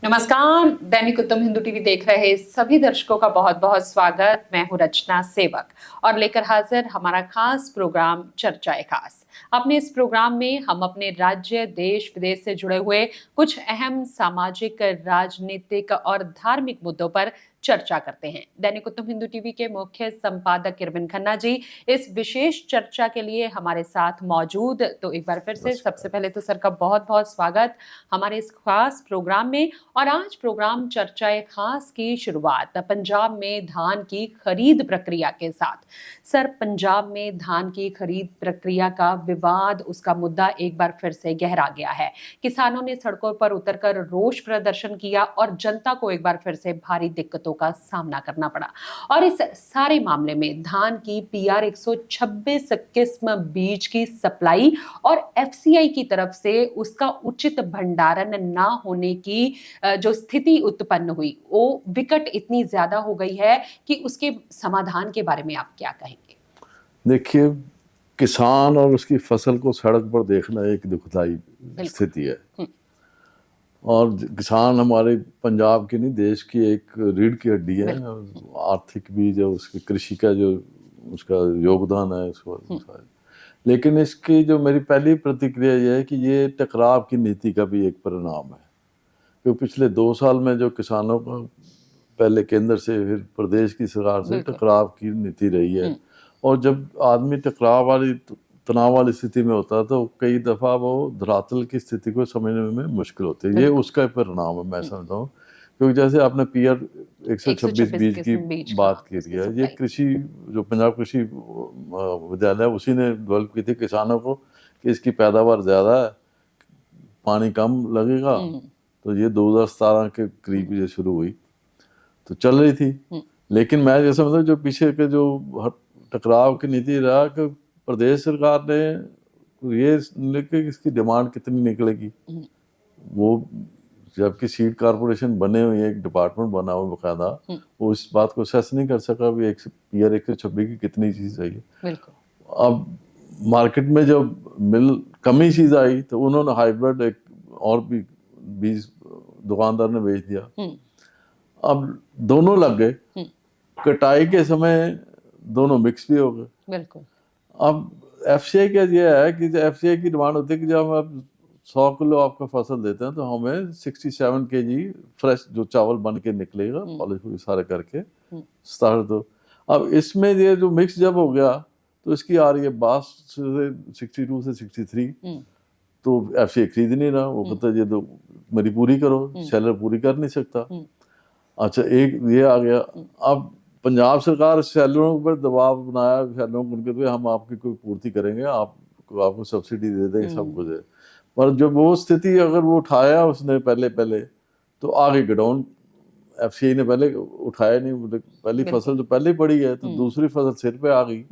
नमस्कार। दैनिक उत्तम हिंदू टीवी देख रहे सभी दर्शकों का बहुत बहुत स्वागत। मैं हूं रचना सेवक और लेकर हाजिर हमारा खास प्रोग्राम चर्चाए खास। अपने इस प्रोग्राम में हम अपने राज्य, देश, विदेश से जुड़े हुए कुछ अहम सामाजिक, राजनीतिक और धार्मिक मुद्दों पर चर्चा करते हैं। दैनिक उत्तम हिंदू टीवी के मुख्य संपादक किरविन खन्ना जी इस विशेष चर्चा के लिए हमारे साथ मौजूद। तो एक बार फिर से सबसे पहले तो सर का बहुत बहुत स्वागत हमारे इस खास प्रोग्राम में। और आज प्रोग्राम चर्चाए खास की शुरुआत पंजाब में धान की खरीद प्रक्रिया के साथ। सर, पंजाब में धान की खरीद प्रक्रिया का विवाद, उसका मुद्दा एक बार फिर से गहरा गया है। किसानों ने सड़कों पर उतरकर रोष प्रदर्शन किया और जनता को एक बार फिर से भारी दिक्कतों का सामना करना पड़ा। और इस सारे मामले में धान की PR 126 किस्म बीज की सप्लाई और FCI की तरफ से उसका उचित भंडारण ना होने की जो स्थिति उत्पन्न हुई, वो विकट इतनी ज्यादा हो गई है कि उसके समाधान के बारे में आप क्या कहेंगे? देखिए, किसान और उसकी फसल को सड़क पर देखना एक दुखदाई स्थिति है। और किसान हमारे पंजाब की नहीं, देश की एक रीढ़ की हड्डी है। आर्थिक भी जो उसकी कृषि का जो उसका योगदान है उसको लेकिन इसकी जो मेरी पहली प्रतिक्रिया ये है कि ये टकराव की नीति का भी एक परिणाम है। क्योंकि पिछले 2 साल में जो किसानों को पहले केंद्र से फिर प्रदेश की सरकार से टकराव की नीति रही है, और जब आदमी टकराव वाली तनाव वाली स्थिति में होता है तो कई दफ़ा वो धरातल की स्थिति को समझने में मुश्किल होती है। ये उसका परिणाम है, मैं समझता हूँ। क्योंकि जैसे आपने PR 126 बीज की बात की है, ये कृषि जो पंजाब कृषि विद्यालय उसी ने डेवलप की थी किसानों को कि इसकी पैदावार ज़्यादा है, पानी कम लगेगा। तो ये 2017 के करीब ये शुरू हुई तो चल रही थी। लेकिन मैं जैसे मतलब जो पीछे के जो टकराव की नीति रहा कि प्रदेश सरकार ने ये लेके इसकी डिमांड कितनी निकलेगी, वो जबकि सीड कारपोरेशन बने हुए, एक डिपार्टमेंट बना हुआ बकायदा, वो इस बात को असेस नहीं कर सका भी PR 126 की कितनी चीज़ चाहिए। अब मार्केट में जब कमी चीज़ आई तो उन्होंने हाइब्रिड एक और भी बीज दुकानदार ने बेच दिया। अब दोनों लग गए, कटाई के समय दोनों मिक्स भी हो गए। अब FCI का ये है कि FCI की डिमांड होती है कि जब हम 100 किलो आपका फसल देते हैं तो हमें 67 kg फ्रेश जो चावल बन के निकलेगा, पॉलिश सारे करके स्टार्ट दो। अब इसमें ये जो मिक्स जब हो गया तो इसकी आ रही है 62 से 63, तो FCI खरीद नहीं रहा। वो कहता है ये तो मेरी पूरी करो, सेलर पूरी कर नहीं सकता। अच्छा, एक ये आ गया। अब पंजाब सरकार सेलरों पर दबाव बनाया, सेलरों को उनके तो हम आपकी कोई पूर्ति करेंगे, आपको सब्सिडी दे देंगे, सब कुछ है। पर जब वो स्थिति अगर वो उठाया उसने पहले तो आगे गोडाउन FCI ने पहले उठाया नहीं। पहली फसल तो पहले ही पड़ी है तो दूसरी फसल सिर पे आ गई,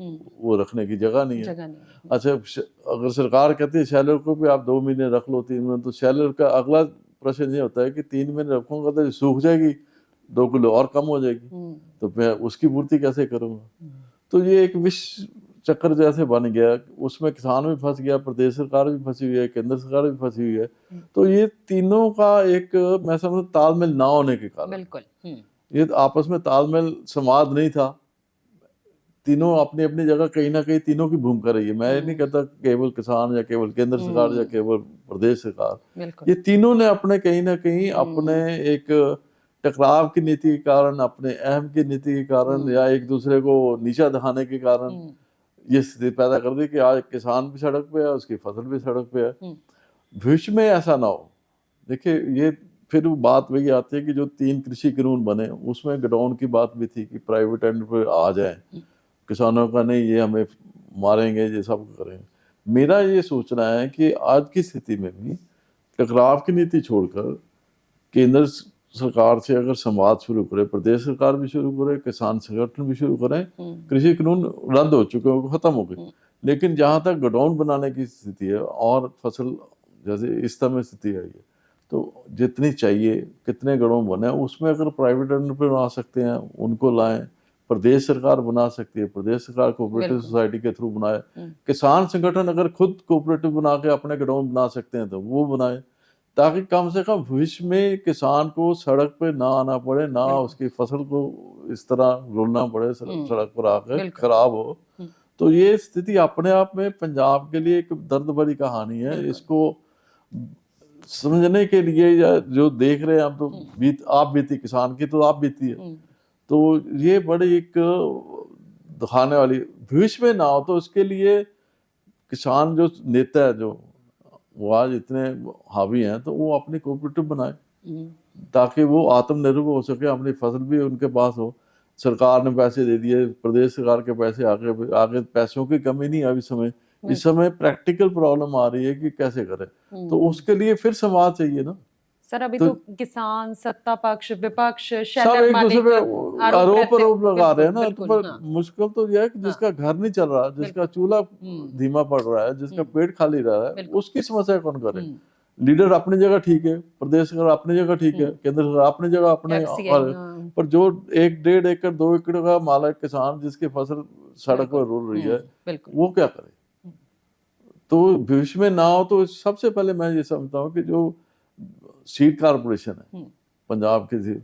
वो रखने की जगह नहीं है। अच्छा, अगर सरकार कहती है सेलर को भी आप 2 महीने रख लो, 3 महीने, तो सेलर का अगला प्रश्न ये होता है कि 3 महीने रखूंगा तो सूख जाएगी, 2 किलो और कम हो जाएगी, तो मैं उसकी पूर्ति कैसे करूंगा। तो ये एक विष चक्कर जैसे बन गया, उसमें किसान भी फंस गया, प्रदेश सरकार भी फंसी हुई है, केंद्र सरकार भी फंसी हुई है। तो ये तीनों का एक मैं समझता तालमेल ना होने के कारण ये आपस में तालमेल संवाद नहीं था। तीनों अपनी अपनी जगह कहीं ना कहीं तीनों की भूमिका रही है। मैं ये नहीं कहता केवल किसान या केवल केंद्र सरकार या केवल प्रदेश सरकार, ये तीनों ने अपने कहीं ना कहीं अपने एक टकराव की नीति के कारण, अपने अहम की नीति के कारण, या एक दूसरे को नीचा दिखाने के कारण ये स्थिति पैदा कर दी कि आज किसान भी सड़क पे है, उसकी फसल भी सड़क पे है। भविष्य में ऐसा ना हो। देखिए, ये फिर बात वही आती है कि जो 3 कृषि कानून बने उसमें गोडाउन की बात भी थी कि प्राइवेट एंड पे आ जाए, किसानों का नहीं ये हमें मारेंगे, ये सब करेंगे। मेरा ये सोचना है कि आज की स्थिति में भी टकराव की नीति छोड़कर केंद्र सरकार से अगर संवाद शुरू करे, प्रदेश सरकार भी शुरू करे, किसान संगठन भी शुरू करें। कृषि कानून रद्द हो चुके हैं, खत्म हो गए, लेकिन जहां तक गोडाउन बनाने की स्थिति है और फसल जैसे इस समय स्थिति आई है, तो जितनी चाहिए कितने गोडाउन बने, उसमें अगर प्राइवेट एंटरप्रेन्योर बना सकते हैं उनको लाएं, प्रदेश सरकार बना सकती है, प्रदेश सरकार कोऑपरेटिव सोसाइटी के थ्रू बनाए, किसान संगठन अगर खुद कोऑपरेटिव बना के अपने गोडाउन बना सकते हैं तो वो बनाए। ताकि कम से कम भविष्य में किसान को सड़क पे ना आना पड़े, ना उसकी फसल को इस तरह रुलना पड़े सड़क पर आकर खराब हो। तो ये स्थिति अपने आप में पंजाब के लिए एक दर्द भरी कहानी है। इसको समझने के लिए या जो देख रहे हैं हम, तो आप बीती किसान की तो आप बीती है, तो ये बड़ी एक दिखाने वाली, भविष्य में ना हो तो उसके लिए किसान जो नेता है जो वो आज इतने हावी हैं, तो वो अपनी कोऑपरेटिव बनाए ताकि वो आत्मनिर्भर हो सके, अपनी फसल भी उनके पास हो। सरकार ने पैसे दे दिए, प्रदेश सरकार के पैसे आगे आगे पैसों की कमी नहीं है इस समय प्रैक्टिकल प्रॉब्लम आ रही है कि कैसे करें, तो उसके लिए फिर संवाद चाहिए ना सर। अभी तो किसान, सत्ता पक्ष, विपक्ष सब एक दूसरे पे आरोप लगा रहे हैं ना, तो पर मुश्किल तो यह है कि जिसका घर नहीं चल रहा, जिसका चूल्हा धीमा पड़ रहा है, जिसका पेट खाली रह रहा है, उसकी समस्या कौन करे। लीडर अपनी जगह ठीक है, प्रदेश सरकार अपनी जगह ठीक है, केंद्र सरकार अपनी जगह अपने, पर जो 1-1.5 एकड़ 2 एकड़ का मालिक किसान जिसकी फसल सड़क पर रुल रही है, वो क्या करे। तो भविष्य में ना हो तो सबसे पहले मैं ये समझता हूँ कि जो सीड कारपोरेशन है पंजाब के,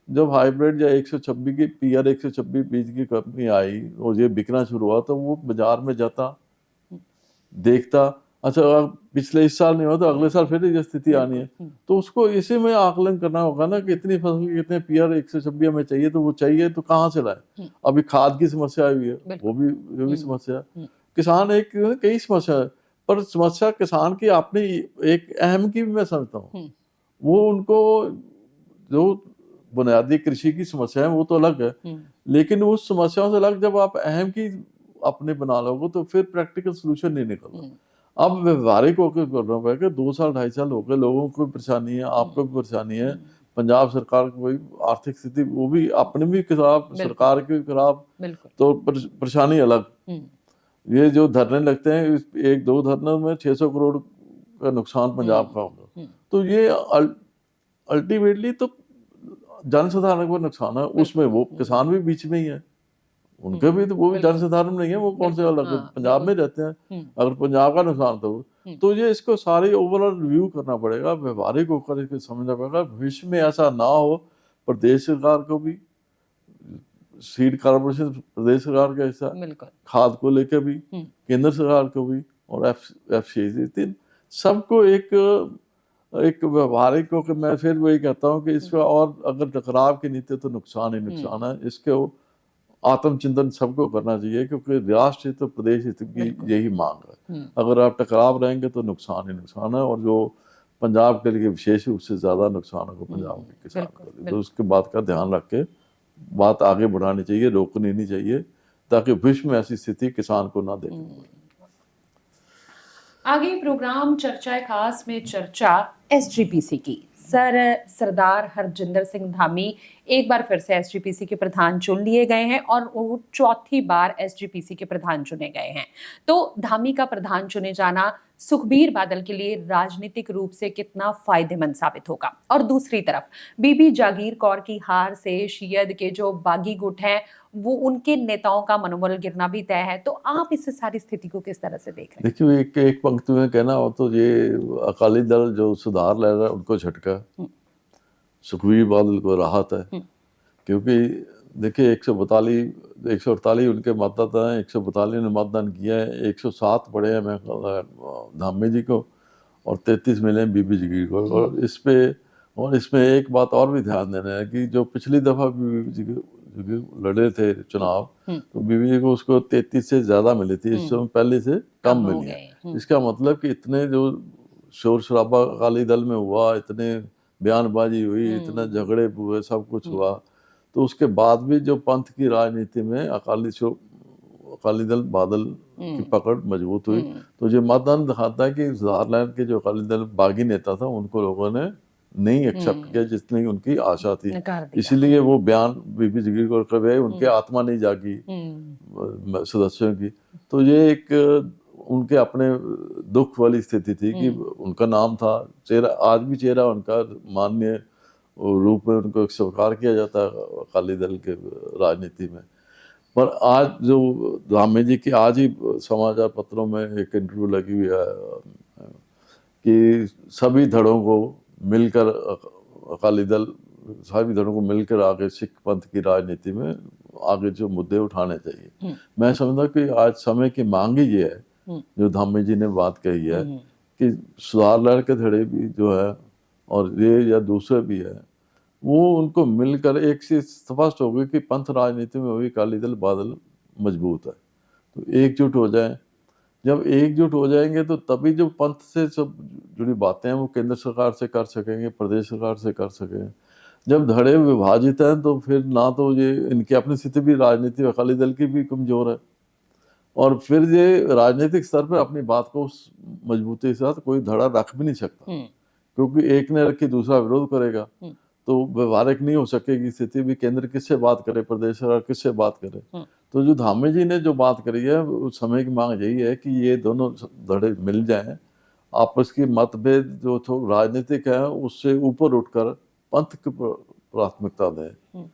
जब हाइब्रिड या 126 की PR 126 बीज की कंपनी आई और ये बिकना शुरू हुआ, तो वो बाजार में जाता, देखता, अच्छा पिछले इस साल नहीं हुआ तो अगले साल फिर ये स्थिति आनी है, तो उसको इसी में आकलन करना होगा ना कि इतनी फसल कितने PR 126 हमें चाहिए, तो वो चाहिए तो कहाँ से लाए। अभी खाद की समस्या आई हुई है, वो भी समस्या, किसान एक कई समस्या है, पर समस्या किसान की अपनी एक अहम की भी मैं समझता हूँ, वो उनको जो बुनियादी कृषि की समस्या है वो तो अलग है, लेकिन उस समस्याओं से अलग जब आप अहम की अपने बना लोगे तो फिर प्रैक्टिकल सोल्यूशन नहीं निकलता। अब व्यवहारिक होकर करना पड़ेगा। 2 साल 2.5 साल हो गए, लोगों को परेशानी है, आपको भी परेशानी है, पंजाब सरकार को भी आर्थिक स्थिति वो भी अपने भी खराब, सरकार के खराब, तो परेशानी अलग। ये जो धरने लगते हैं, 1-2 धरनों में 600 करोड़ का नुकसान पंजाब का होगा, तो ये अल्टीमेटली तो जनसाधारण को नुकसान है, उसमें वो किसान भी बीच में ही है, उनके भी तो वो भी जनसाधारण नहीं है, वो कौन से अलग पंजाब में रहते हैं। अगर पंजाब का नुकसान तो ये इसको सारे ओवरऑल रिव्यू करना पड़ेगा, व्यवहारिक होकर इसको समझना पड़ेगा। भविष्य में ऐसा ना हो, प्रदेश सरकार को भी, सीड कारपोरेशन प्रदेश सरकार का हिस्सा, खाद को लेकर भी केंद्र सरकार को भी, और FCI सबको एक व्यवहारिक को कि मैं फिर वही कहता हूँ कि इसका, और अगर टकराव की नीति तो नुकसान ही नुकसान है, इसके आत्मचिंतन सबको करना चाहिए, क्योंकि राष्ट्र हित तो प्रदेश हित की यही मांग है। अगर आप टकराव रहेंगे तो नुकसान ही नुकसान है, और जो पंजाब के लिए विशेष रूप से ज्यादा नुकसान होगा पंजाब के किसान के लिए, तो उसके बात का ध्यान रख के बात आगे बढ़ानी चाहिए, रोकनी नहीं चाहिए, ताकि भविष्य में ऐसी स्थिति किसान को ना देखनी पड़े। आगे प्रोग्राम चर्चा खास में चर्चा SGPC की। सरदार हरजिंदर सिंह धामी एक बार फिर से SGPC के प्रधान चुन लिए गए हैं और वो चौथी बार SGPC के प्रधान चुने गए हैं। तो धामी का प्रधान चुने जाना सुखबीर बादल के लिए राजनीतिक रूप से कितना फायदेमंद साबित होगा, और दूसरी तरफ बीबी जागीर कौर की हार से शियद के जो बागी गुट हैं वो उनके नेताओं का मनोबल गिरना भी तय है। तो आप इस सारी स्थिति को किस तरह से देख रहे हैं? देखिए, एक पंक्ति में कहना हो तो ये अकाली दल जो सुधार ले रहा है उनको झटका, सुखबीर बादल को राहत है, क्योंकि देखिए 148 उनके मतदाता हैं, 142 ने मतदान किया है, 107 पड़े हैं मैं धामी जी को, और 33 मिले हैं बीबी जागीर को। और इसमें एक बात और भी ध्यान देना है कि जो पिछली दफा बीबी जागीर लड़े थे चुनाव, तो बीबी जी को उसको 33 से ज्यादा मिली थी, इस समय पहले से कम मिली है। इसका मतलब कि इतने जो शोर शराबा अकाली दल में हुआ, इतने बयानबाजी हुई, इतना झगड़े हुए, सब कुछ हुआ, तो उसके बाद भी जो पंथ की राजनीति में अकाली दल बादल की पकड़ मजबूत हुई। तो ये मतदान दिखाता है कि सुधारलैंड के जो अकाली दल बागी नेता था उनको लोगों ने नहीं एक्सेप्ट किया जितनी उनकी आशा थी, इसीलिए वो बयान बीबी जागीर को कर गए, उनके आत्मा नहीं जागी सदस्यों की। तो ये एक उनके अपने दुख वाली स्थिति थी कि उनका नाम था, चेहरा आज भी चेहरा उनका माननीय रूप में उनको स्वीकार किया जाता है अकाली दल के राजनीति में। पर आज जो धामी जी की आज ही समाचार पत्रों में एक इंटरव्यू लगी हुई है कि सभी धड़ों को मिलकर अकाली दल सभी दलों को मिलकर आगे सिख पंथ की राजनीति में आगे जो मुद्दे उठाने चाहिए। मैं समझता कि आज समय की मांग ही ये है जो धामी जी ने बात कही है कि सुधार लहर के धड़े भी जो है और ये या दूसरे भी है, वो उनको मिलकर एक चीज स्पष्ट हो गई कि पंथ राजनीति में भी अकाली दल बादल मजबूत है, तो एकजुट हो जाए। जब एकजुट हो जाएंगे तो तभी जो पंथ से सब जुड़ी बातें हैं वो केंद्र सरकार से कर सकेंगे, प्रदेश सरकार से कर सकेंगे। जब धड़े विभाजित हैं तो फिर ना तो ये इनकी अपनी स्थिति भी राजनीति अकाली दल की भी कमजोर है, और फिर ये राजनीतिक स्तर पर अपनी बात को उस मजबूती के साथ कोई धड़ा रख भी नहीं सकता, क्योंकि एक ने रखी दूसरा विरोध करेगा तो व्यवहारिक नहीं हो सकेगी स्थिति भी। केंद्र किससे बात करे, प्रदेश सरकार किससे बात करे। तो जो धामी जी ने जो बात करी है उस समय की मांग यही है कि ये दोनों धड़े मिल जाएं, आपस की मतभेद जो तो राजनीतिक है उससे ऊपर उठकर पंथ की प्राथमिकता दें।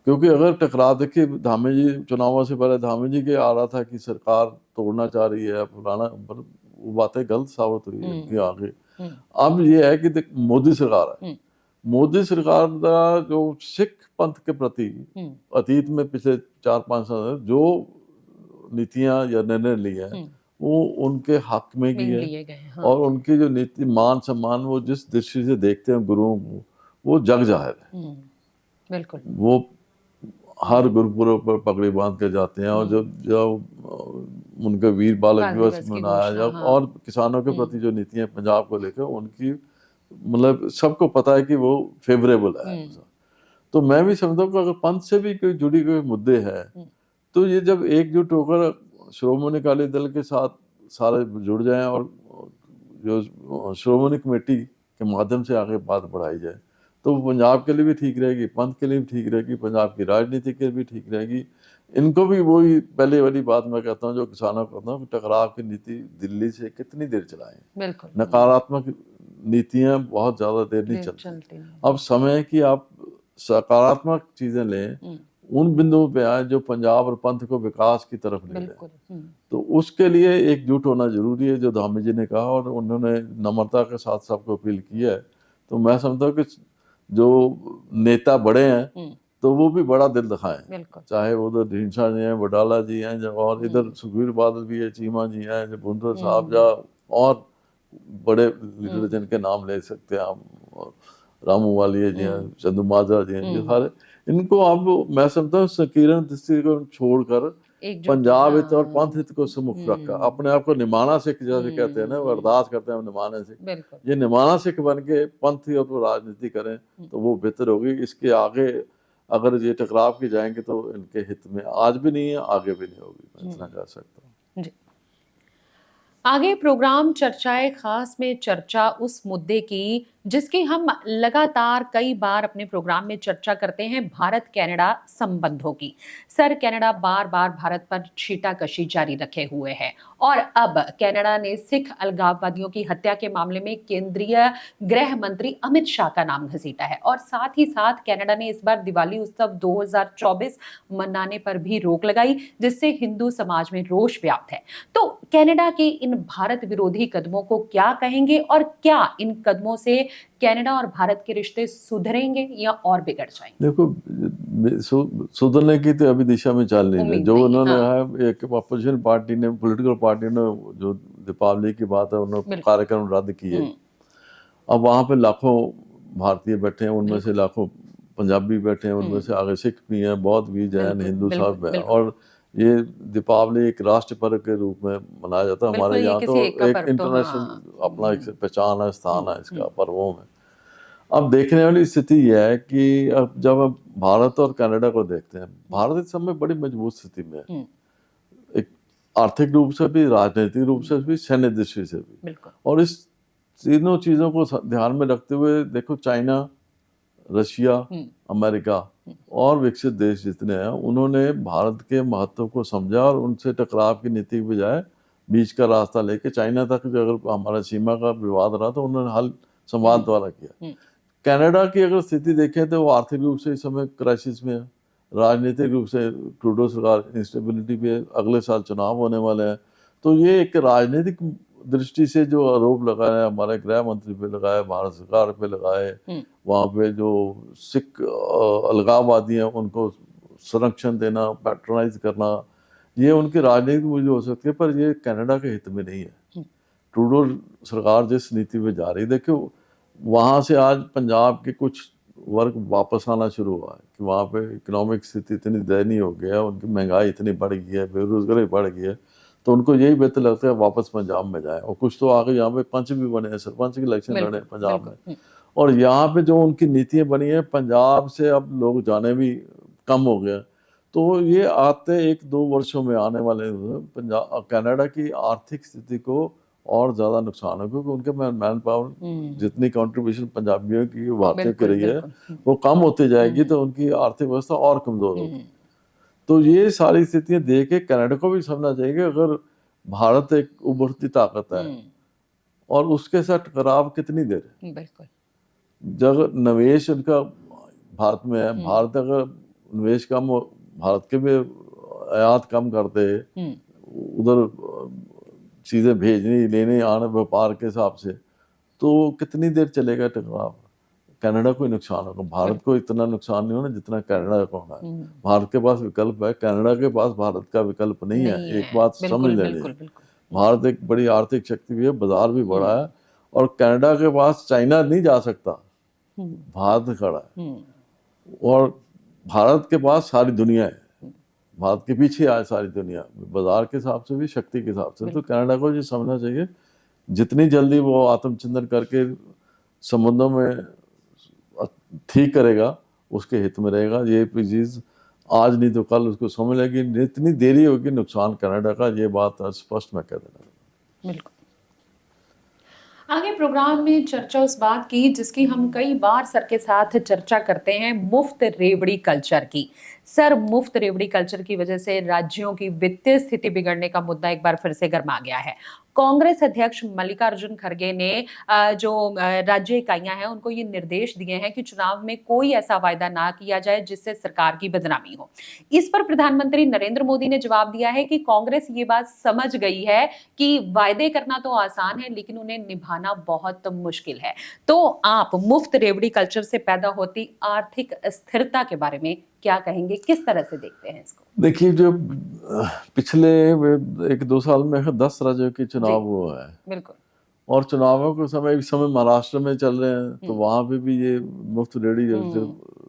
क्योंकि अगर टकराव, देखिए धामी जी चुनावों से पहले धामी जी के आ रहा था कि सरकार तोड़ना चाह रही है फलाना, पर वो बातें गलत साबित हुई उनके आगे। अब ये है कि मोदी सरकार है, मोदी सरकार का जो सिख पंथ के प्रति अतीत में पिछले 4-5 साल जो नीतियां या निर्णय लिए हैं वो उनके हक में की है। और उनकी जो नीति मान सम्मान वो जिस दृष्टि से देखते हैं गुरुओं को वो जग जाहिर है। बिल्कुल, वो हर गुरुपुरब पर पगड़ी बांध के जाते हैं, और जब उनका वीर बालक दिवस मनाया जब, और किसानों के प्रति जो नीतियां पंजाब को लेकर उनकी मतलब सबको पता है कि वो फेवरेबल है। तो मैं भी समझता हूँ कि अगर पंथ से भी कोई जुड़ी हुए मुद्दे हैं तो ये जब एकजुट होकर श्रोमणी अकाली दल के साथ सारे जुड़ जाएं और जो श्रोमणी कमेटी के माध्यम से आगे बात बढ़ाई जाए तो पंजाब के लिए भी ठीक रहेगी, पंथ के लिए भी ठीक रहेगी, पंजाब की राजनीति के लिए भी ठीक रहेगी। इनको भी वही पहले वाली बात मैं कहता हूँ जो किसानों को कहता हूँ, टकराव की नीति दिल्ली से कितनी देर चलाएं, नकारात्मक नीतियां बहुत ज्यादा देर नहीं चलती। अब समय की आप सकारात्मक चीजें लें, उन बिंदुओं पे आए जो पंजाब और पंथ को विकास की तरफ ले जाए। तो उसके लिए एकजुट होना जरूरी है, जो धामी जी ने कहा, और उन्होंने नम्रता के साथ सबको अपील की है। तो मैं समझता हूँ कि जो नेता बड़े हैं तो वो भी बड़ा दिल दिखाएं, चाहे वो उधर ढींसा जी हैं, वडाला जी हैं, और इधर सुखबीर बादल भी है, चीमा जी हैं, जो भुंदर साहब जा, और बड़े लीडर जिनके नाम ले सकते हैं आप, रामू वालिया जी हैं, चंदू माजरा जी हैं, ये सारे इनको अब मैं समझता हूँ संकीर्ण दृष्टिकोण छोड़कर पंजाब हित और पंथ हित को सम्मुख रखा, अपने आप को निमाना सिख जैसे कहते हैं ना, वो अरदास करते हैं निमाने सिख, ये निमाना सिख बन के पंथ और तो राजनीति करें तो वो बेहतर होगी। इसके आगे अगर ये टकराव की जाएंगे तो इनके हित में आज भी नहीं है, आगे भी नहीं होगी, मैं इतना कह सकता हूँ। आगे प्रोग्राम चर्चाएं खास में चर्चा उस मुद्दे की जिसकी हम लगातार कई बार अपने प्रोग्राम में चर्चा करते हैं, भारत कनाडा संबंधों की। सर कनाडा बार बार भारत पर छीटाकशी जारी रखे हुए है और अब कनाडा ने सिख अलगाववादियों की हत्या के मामले में केंद्रीय गृह मंत्री अमित शाह का नाम घसीटा है और साथ ही साथ कनाडा ने इस बार दिवाली उत्सव 2024 मनाने पर भी रोक लगाई, जिससे हिंदू समाज में रोष व्याप्त है। तो कनाडा के इन भारत विरोधी कदमों को क्या कहेंगे और क्या इन कदमों से कनाडा और भारत के रिश्ते सुधरेंगे या और बिगड़ जाएंगे? देखो सुधरने की तो अभी दिशा में चल नहीं है। जो उन्होंने एक अपोजिशन पार्टी ने, पॉलिटिकल पार्टी ने जो दीपावली की बात है उन्होंने कार्यक्रम रद्द किए। अब वहां पे लाखों भारतीय बैठे हैं, उनमें से लाखों पंजाबी बैठे हैं, उनमें से आगे सिख भी हैं, बौद्ध भी, जैन, हिंदू सब है। और ये दीपावली एक राष्ट्र पर्व के रूप में मनाया जाता है हमारे यहाँ, तो एक इंटरनेशनल अपना एक पहचान है, स्थान है इसका पर्वों में। अब देखने वाली स्थिति यह है कि अब जब हम भारत और कनाडा को देखते हैं, भारत इस समय बड़ी मजबूत स्थिति में है, एक आर्थिक रूप से भी, राजनीतिक रूप से भी, सैन्य दृष्टि से भी। और इस तीनों चीजों को ध्यान में रखते हुए देखो, चाइना, रशिया, अमेरिका और विकसित देश जितने हैं उन्होंने भारत के महत्व को समझा और उनसे टकराव की नीति के बजाय बीच का रास्ता लेके चाइना तक जो अगर हमारा सीमा का विवाद रहा तो उन्होंने हल संवाद द्वारा किया। कनाडा की अगर स्थिति देखें तो वो आर्थिक रूप से इस समय क्राइसिस में है, राजनीतिक रूप से ट्रूडो सरकार इंस्टेबिलिटी पे, अगले साल चुनाव होने वाले हैं। तो ये एक राजनीतिक दृष्टि से जो आरोप लगाए, हमारे गृह मंत्री पे लगाए, भारत सरकार पे लगाए, वहाँ पे जो सिख अलगाववादी हैं उनको संरक्षण देना, पैट्रोनाइज करना, ये उनकी राजनीतिक मुझे हो सकती है, पर ये कनाडा के हित में नहीं है। ट्रूडो सरकार जिस नीति पे जा रही है, देखियो वहाँ से आज पंजाब के कुछ वर्ग वापस आना शुरू हुआ है कि वहाँ पे इकोनॉमिक स्थिति इतनी दयनीय हो गया है, उनकी महंगाई इतनी बढ़ गई है, बेरोजगारी बढ़ गई है, तो उनको यही बेहतर लगता है वापस पंजाब में जाए। और कुछ तो आगे यहाँ पे पंच भी बने हैं, सरपंच के इलेक्शन लड़े हैं पंजाब में, और यहाँ पे जो उनकी नीतियाँ बनी हैं, पंजाब से अब लोग जाने भी कम हो गया। तो ये आते 1-2 वर्षों में आने वाले पंजाब कनाडा की आर्थिक स्थिति को और ज़्यादा नुकसान है, क्योंकि उनके मैन पावर जितनी कंट्रीब्यूशन पंजाबियों की भारतीयों की रही है वो कम होती जाएगी, तो उनकी आर्थिक व्यवस्था और कमज़ोर होगी। तो ये सारी स्थितियां देख के कनाडा को भी समझना चाहिए कि अगर भारत एक उभरती ताकत है और उसके साथ टकराव कितनी देर है। बिल्कुल। जब निवेश उनका भारत में है, भारत अगर निवेश कम, भारत के भी आयात कम करते, उधर चीज़ें भेजनी लेने आने व्यापार के हिसाब से, तो कितनी देर चलेगा टकराव। कनाडा को नुकसान होगा, भारत को इतना नुकसान नहीं होना जितना कनाडा को होना है। भारत के पास विकल्प है, कनाडा के पास भारत का विकल्प नहीं है। एक बात समझ लेनी, भारत एक बड़ी आर्थिक शक्ति भी है, बाजार भी बड़ा है, और कनाडा के पास चाइना नहीं जा सकता, भारत खड़ा है, और भारत के पास सारी दुनिया है, भारत के पीछे आए सारी दुनिया, बाजार के हिसाब से भी, शक्ति के हिसाब से। तो कनाडा को ये समझना चाहिए, जितनी जल्दी वो आत्मचिंतन करके संबंधों में ठीक करेगा उसके हित में रहेगा। ये चीज़ आज नहीं तो कल उसको समझ लेगी, इतनी देरी होगी नुकसान कनाडा का, ये बात स्पष्ट मैं कह देना। बिल्कुल। आगे प्रोग्राम में चर्चा उस बात की जिसकी हम कई बार सर के साथ चर्चा करते हैं, मुफ्त रेवड़ी कल्चर की। सर, मुफ्त रेवड़ी कल्चर की वजह से राज्यों की वित्तीय स्थिति बिगड़ने का मुद्दा एक बार फिर से गर्मा गया है। कांग्रेस अध्यक्ष मल्लिकार्जुन खड़गे ने जो राज्य इकाइयां हैं उनको ये निर्देश दिए हैं कि चुनाव में कोई ऐसा वायदा ना किया जाए जिससे सरकार की बदनामी हो। इस पर प्रधानमंत्री नरेंद्र मोदी ने जवाब दिया है कि कांग्रेस ये बात समझ गई है कि वायदे करना तो आसान है लेकिन उन्हें निभाना बहुत मुश्किल है। तो आप मुफ्त रेवड़ी कल्चर से पैदा होती आर्थिक स्थिरता के बारे में क्या कहेंगे, किस तरह से देखते हैं इसको? देखिए, जो पिछले 1-2 साल में 10 राज्यों के चुनाव हुआ है, बिल्कुल, और चुनावों के समय इस समय महाराष्ट्र में चल रहे हैं, तो वहां पे भी ये मुफ्त रेडी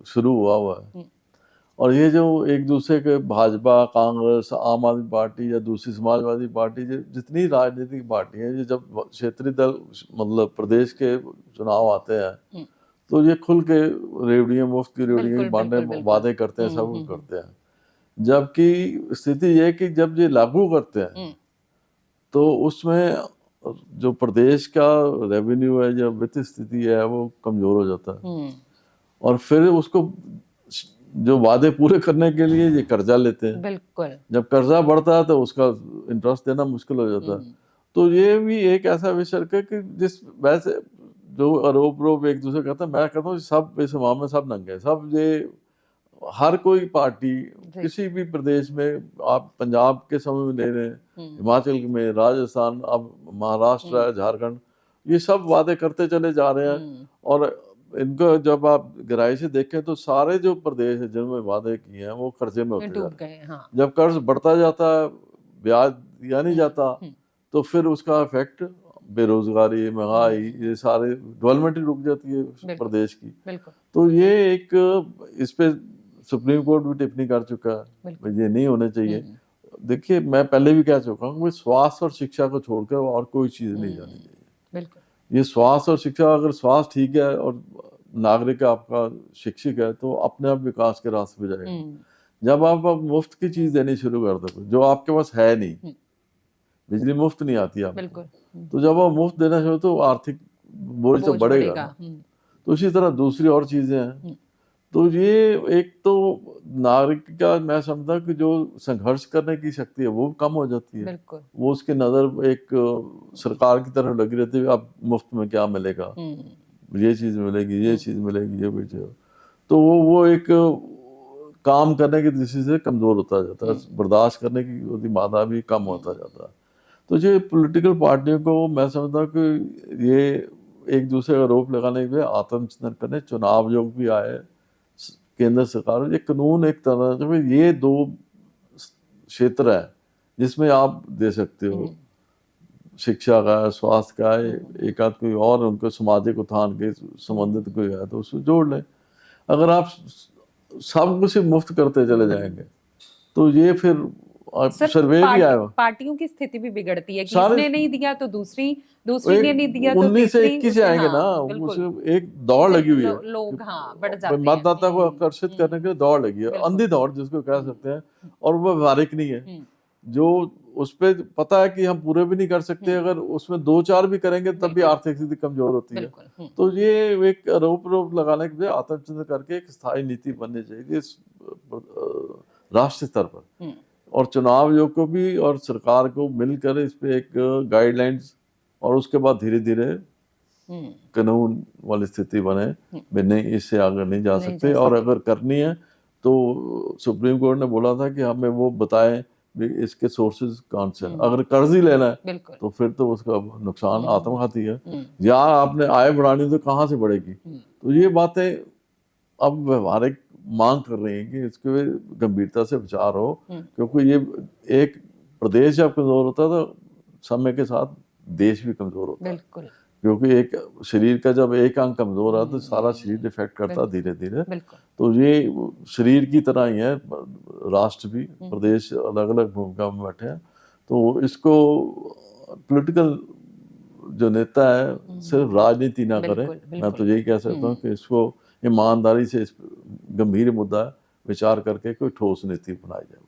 शुरू हुआ है। और ये जो एक दूसरे के भाजपा, कांग्रेस, आम आदमी पार्टी या दूसरी समाजवादी पार्टी, जितनी राजनीतिक पार्टी है, ये जब क्षेत्रीय दल मतलब प्रदेश के चुनाव आते हैं, तो ये खुल के रेवड़ियाँ, मुफ्त की रेवड़ियाँ बांटने वादे करते हैं, सब कुछ करते हैं। जबकि स्थिति ये कि जब ये लागू करते हैं तो उसमें जो प्रदेश का रेवेन्यू है, जो वित्तीय स्थिति है, वो कमजोर हो जाता है, और फिर उसको जो वादे पूरे करने के लिए ये कर्जा लेते हैं। बिल्कुल। जब कर्जा बढ़ता है तो उसका इंटरेस्ट देना मुश्किल हो जाता है। तो ये भी एक ऐसा विषय है कि जिस वैसे जो आरोप एक दूसरे कहते हैं, मैं कहता हूँ सब इस मामले में सब नंगे, सब ये हर कोई पार्टी किसी भी प्रदेश में, आप पंजाब के समय में ले रहे हैं, हिमाचल में, राजस्थान, अब महाराष्ट्र है, झारखंड, ये सब वादे करते चले जा रहे हैं। और इनको जब आप गहराई से देखें तो सारे जो प्रदेश है जिनमें वादे किए हैं वो कर्जे में होते जा रहे हैं। जब कर्ज बढ़ता जाता है, ब्याज दिया नहीं जाता, तो फिर उसका इफेक्ट बेरोजगारी, महंगाई, ये सारे डेवलपमेंट रुक जाती है प्रदेश की। तो ये एक इस पे सुप्रीम कोर्ट भी टिप्पणी कर चुका है, ये नहीं होने चाहिए। देखिए, मैं पहले भी कह चुका हूँ, स्वास्थ्य और शिक्षा को छोड़कर और कोई चीज नहीं जानी चाहिए। ये स्वास्थ्य और शिक्षा, अगर स्वास्थ्य ठीक है और नागरिक आपका शिक्षित है तो अपने आप विकास के रास्ते पे जाएगा। जब आप मुफ्त की चीज देनी शुरू कर दो जो आपके पास है नहीं, बिजली मुफ्त नहीं आती आपको, तो जब आप मुफ्त देना शुरू तो आर्थिक बोझ तो बढ़ेगा। तो इसी तरह दूसरी और चीजें हैं। तो ये एक तो नागरिक का, मैं समझता कि जो संघर्ष करने की शक्ति है वो कम हो जाती है। वो उसके नजर एक सरकार की तरफ लगी रहती है, अब मुफ्त में क्या मिलेगा, ये चीज मिलेगी, ये चीज मिलेगी, ये बेचे, तो वो एक काम करने की दृष्टि से कमजोर होता जाता है, बर्दाश्त करने की मादा भी कम होता जाता है। तो ये पॉलिटिकल पार्टियों को मैं समझता हूँ कि ये एक दूसरे का आरोप लगाने के लिए आत्मचिंतन करने, चुनाव योग भी आए केंद्र सरकार, ये कानून एक तरह से ये दो क्षेत्र है जिसमें आप दे सकते हो, शिक्षा का, स्वास्थ्य का, एक आध कोई और उनको सामाजिक उत्थान के संबंधित कोई है तो उसको जोड़ लें। अगर आप सब कुछ मुफ्त करते चले जाएंगे तो ये फिर सर, सर्वे भी आया, पार्टियों की स्थिति भी बिगड़ती है कि सारे इसने नहीं दिया तो दूसरी ने नहीं दिया तो 19 से तीसरी, 21 आएंगे ना, उसमें एक दौड़ लगी हुई है, लोग बढ़ जाते हैं, मतदाता को आकर्षित करने के लिए दौड़ लगी है, अंधी दौड़ जिसको कह सकते हैं, और वो व्यवहारिक नहीं है। जो उस पे पता है कि हम पूरे भी नहीं कर सकते, अगर उसमें 2-4 भी करेंगे तब भी आर्थिक स्थिति कमजोर होती है। तो ये एक आरोप लगाने के लिए आत्मचिंतन करके एक स्थायी नीति बननी चाहिए राष्ट्रीय स्तर पर, और चुनाव आयोग को भी और सरकार को मिलकर इस पे एक गाइडलाइंस, और उसके बाद धीरे धीरे कानून वाली स्थिति बने, नहीं इससे आगे नहीं जा सकते। और अगर करनी है तो सुप्रीम कोर्ट ने बोला था कि हमें वो बताएं इसके सोर्सेज कौन से हैं। अगर कर्ज ही लेना है तो फिर तो उसका नुकसान आत्मघाती है, या आपने आय बढ़ानी तो कहाँ से बढ़ेगी। तो ये बातें अब व्यवहारिक मांग कर रही हैं कि इसके गंभीरता से विचार हो, क्योंकि ये एक प्रदेश जब कमजोर होता है तो समय के साथ देश भी कमजोर होता है, क्योंकि एक शरीर का जब एक अंग कमजोर है तो सारा शरीर इफेक्ट करता है धीरे धीरे। तो ये शरीर की तरह ही है, राष्ट्र भी, प्रदेश अलग अलग भूमिका में बैठे हैं। तो इसको पॉलिटिकल जो नेता है सिर्फ राजनीति ना करे, मैं तो यही कह सकता हूँ कि इसको ईमानदारी से इस गंभीर मुद्दा विचार करके कोई ठोस नीति बनाई जाए।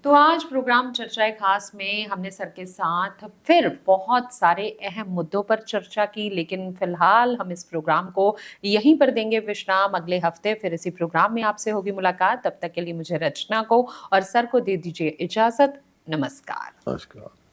तो आज प्रोग्राम चर्चाएं खास में हमने सर के साथ फिर बहुत सारे अहम मुद्दों पर चर्चा की, लेकिन फिलहाल हम इस प्रोग्राम को यहीं पर देंगे विश्राम। अगले हफ्ते फिर इसी प्रोग्राम में आपसे होगी मुलाकात। तब तक के लिए मुझे रचना को और सर को दे दीजिए इजाजत। नमस्कार।